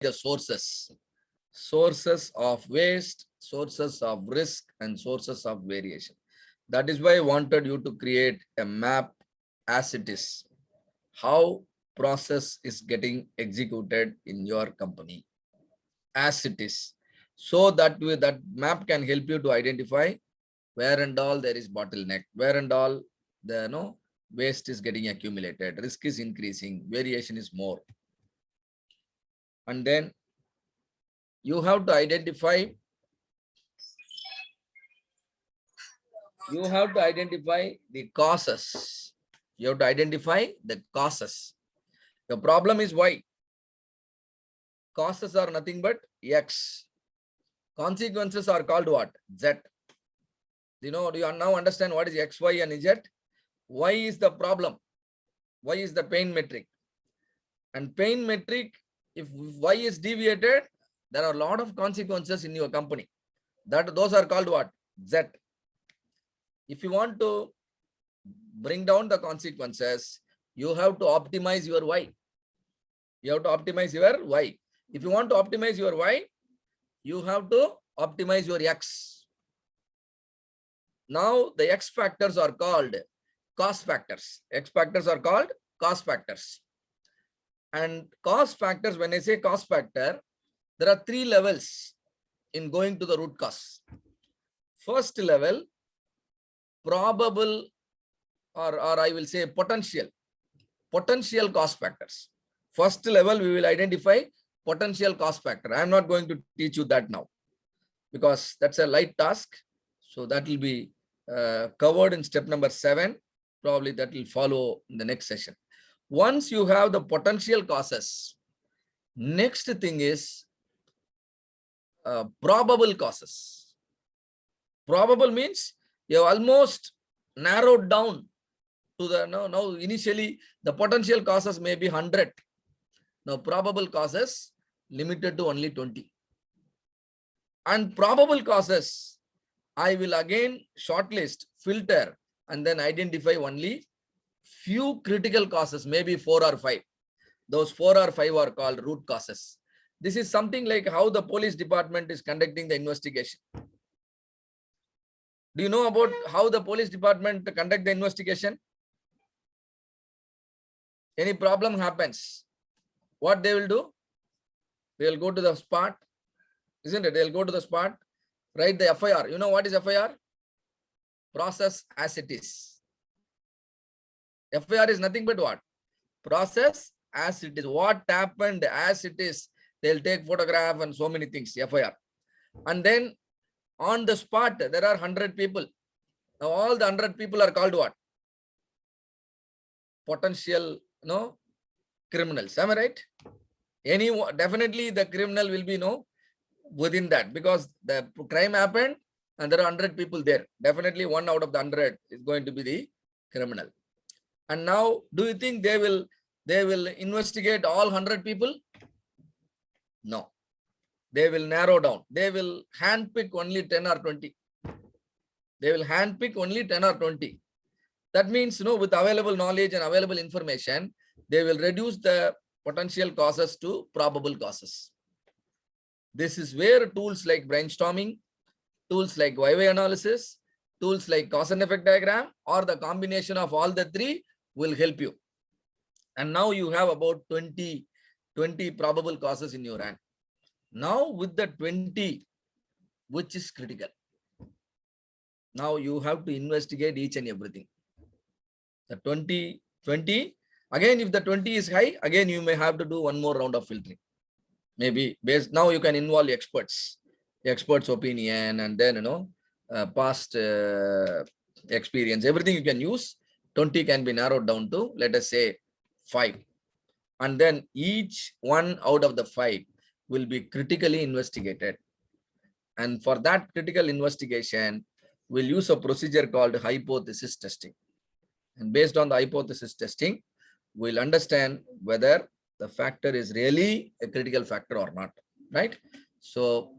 the sources of waste, sources of risk, and sources of variation. That is why I wanted you to create a map as it is, how process is getting executed in your company as it is, so that that map can help you to identify where and all there is bottleneck, where and all the waste is getting accumulated, risk is increasing, variation is more. And then you have to identify the causes. You have to identify the causes. The problem is why. Causes are nothing but X. Consequences are called what? Z. Do you now understand what is X, Y, and Z? Y is the problem. Y is the pain metric. And pain metric, if Y is deviated, there are a lot of consequences in your company. Those are called what? Z. If you want to bring down the consequences, you have to optimize your Y. You have to optimize your Y. If you want to optimize your Y, you have to optimize your X. Now, the X factors are called cost factors. X factors are called cost factors. And cost factors, when I say cost factor, there are 3 levels in going to the root cause. First level, probable, or I will say potential cost factors. First level, we will identify potential cost factor. I am not going to teach you that now because that's a light task. So that will be covered in step number 7. Probably that will follow in the next session. Once you have the potential causes, next thing is probable causes. Probable means you have almost narrowed down to the now initially the potential causes may be 100. Now probable causes limited to only 20. And probable causes, I will again shortlist, filter, and then identify only few critical causes, maybe 4 or 5. Those 4 or 5 are called root causes. This is something like how the police department is conducting the investigation. Do you know about how the police department conduct the investigation? Any problem happens, what they will do? They will go to the spot, isn't it? They'll go to the spot, write the FIR. You know what is FIR? Process as it is. FIR is nothing but what? Process as it is. What happened as it is. They'll take photograph and so many things, FIR. And then on the spot, there are 100 people. Now all the 100 people are called what? Potential, criminals. Am I right? Definitely the criminal will be within that, because the crime happened and there are 100 people there. Definitely 1 out of the 100 is going to be the criminal. And now, do you think they will investigate all 100 people? No. They will narrow down. They will handpick only 10 or 20. They will handpick only 10 or 20. That means, with available knowledge and available information, they will reduce the potential causes to probable causes. This is where tools like brainstorming, tools like YY analysis, tools like cause and effect diagram, or the combination of all the 3 will help you. And now you have about 20 probable causes in your hand. Now with the 20, which is critical? Now you have to investigate each and everything. The 20, again, if the 20 is high, again, you may have to do 1 more round of filtering. Maybe now you can involve experts opinion, and then, past experience, everything you can use. 20 can be narrowed down to, let us say, 5. And then each one out of the 5 will be critically investigated. And for that critical investigation, we'll use a procedure called hypothesis testing. And based on the hypothesis testing, we'll understand whether the factor is really a critical factor or not, right? So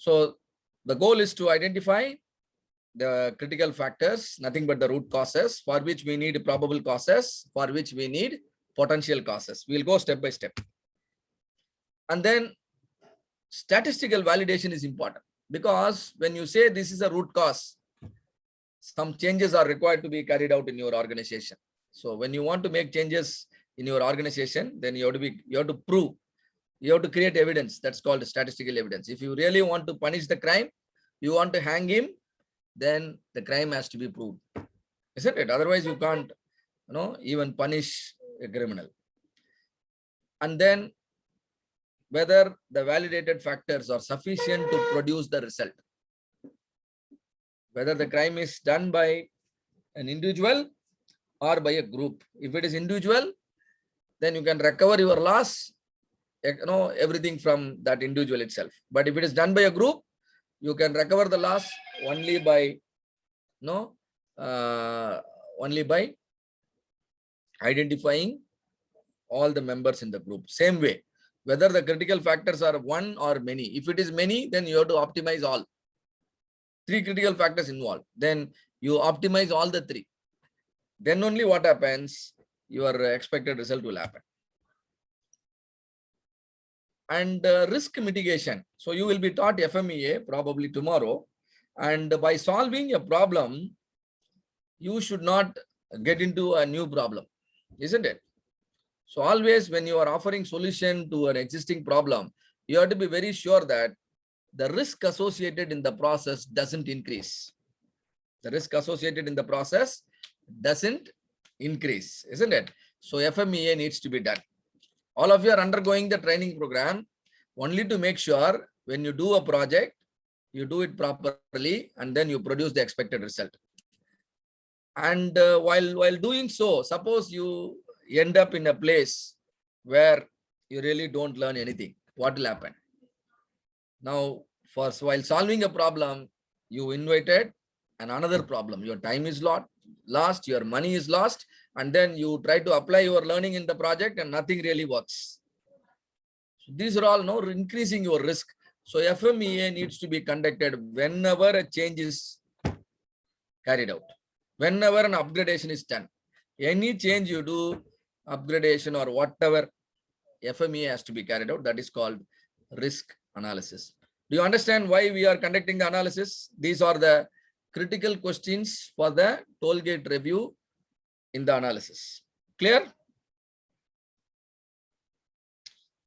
the goal is to identify the critical factors, nothing but the root causes, for which we need probable causes, for which we need potential causes. We'll go step by step. And then statistical validation is important, because when you say this is a root cause, some changes are required to be carried out in your organization. So when you want to make changes in your organization, then you have to prove, you have to create evidence. That's called statistical evidence. If you really want to punish the crime, you want to hang him, then the crime has to be proved, isn't it? Otherwise you can't, even punish a criminal. And then whether the validated factors are sufficient to produce the result. Whether the crime is done by an individual or by a group. If it is individual, then you can recover your loss, everything from that individual itself. But if it is done by a group, you can recover the loss only by, only by identifying all the members in the group. Same way, whether the critical factors are one or many. If it is many, then you have to optimize all. 3 critical factors involved. Then you optimize all the 3. Then only what happens, your expected result will happen. And risk mitigation. So you will be taught FMEA probably tomorrow. And by solving a problem, you should not get into a new problem, isn't it? So always when you are offering solution to an existing problem, you have to be very sure that the risk associated in the process doesn't increase. The risk associated in the process doesn't increase, isn't it? So FMEA needs to be done. All of you are undergoing the training program only to make sure when you do a project, you do it properly and then you produce the expected result. And while doing so, suppose you end up in a place where you really don't learn anything, what will happen? Now, while solving a problem, you invited another problem. Your time is lost, your money is lost, and then you try to apply your learning in the project and nothing really works. So these are all increasing your risk. So FMEA needs to be conducted whenever a change is carried out, whenever an upgradation is done. Any change you do, upgradation or whatever, FMEA has to be carried out. That is called risk analysis. Do you understand why we are conducting the analysis? These are the critical questions for the toll gate review in the analysis. Clear?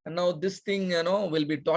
And now this thing, will be taught